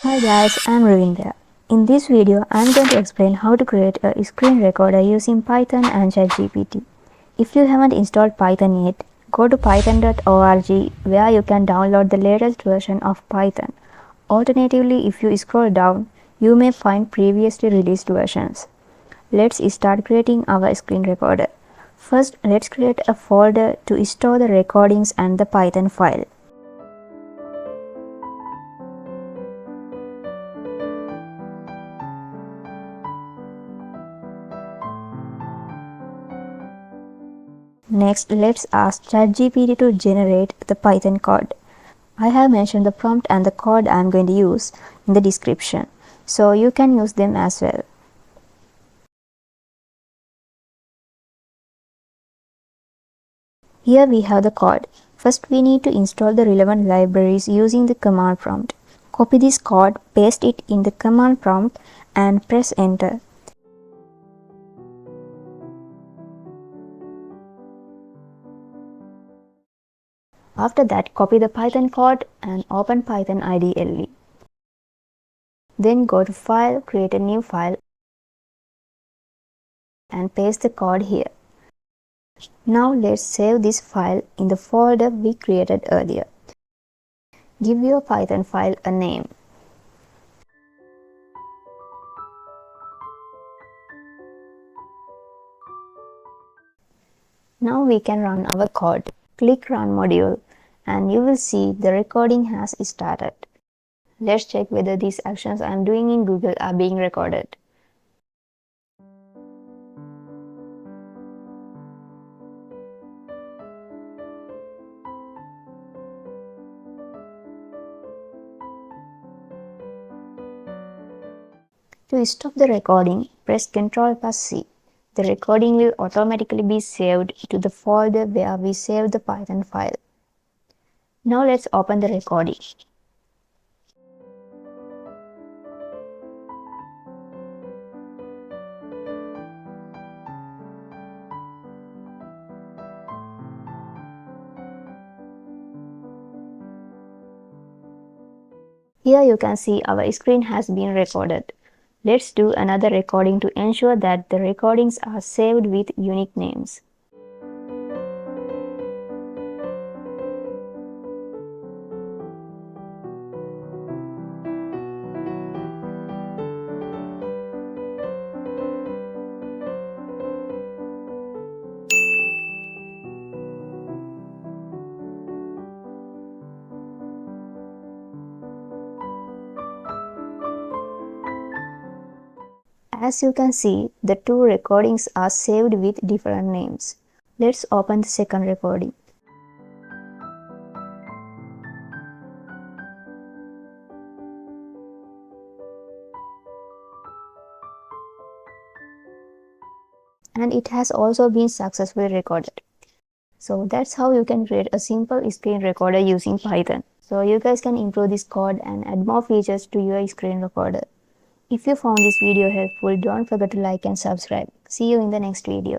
Hi guys, I'm Ravinda. In this video, I'm going to explain how to create a screen recorder using Python and ChatGPT. If you haven't installed Python yet, go to python.org where you can download the latest version of Python. Alternatively, if you scroll down, you may find previously released versions. Let's start creating our screen recorder. First, let's create a folder to store the recordings and the Python file. Next, let's ask ChatGPT to generate the Python code. I have mentioned the prompt and the code I am going to use in the description, so you can use them as well. Here we have the code. First, we need to install the relevant libraries using the command prompt. Copy this code, paste it in the command prompt, and press enter. After that, copy the Python code and open Python IDE. Then go to File, create a new file, and paste the code here. Now let's save this file in the folder we created earlier. Give your Python file a name. Now we can run our code. Click Run module and you will see the recording has started. Let's check whether these actions I am doing in Google are being recorded. To stop the recording, press Ctrl+C. The recording will automatically be saved to the folder where we saved the Python file. Now let's open the recording. Here you can see our screen has been recorded. Let's do another recording to ensure that the recordings are saved with unique names. As you can see, the two recordings are saved with different names. Let's open the second recording. And it has also been successfully recorded. So that's how you can create a simple screen recorder using Python. So you guys can improve this code and add more features to your screen recorder. If you found this video helpful, don't forget to like and subscribe. See you in the next video.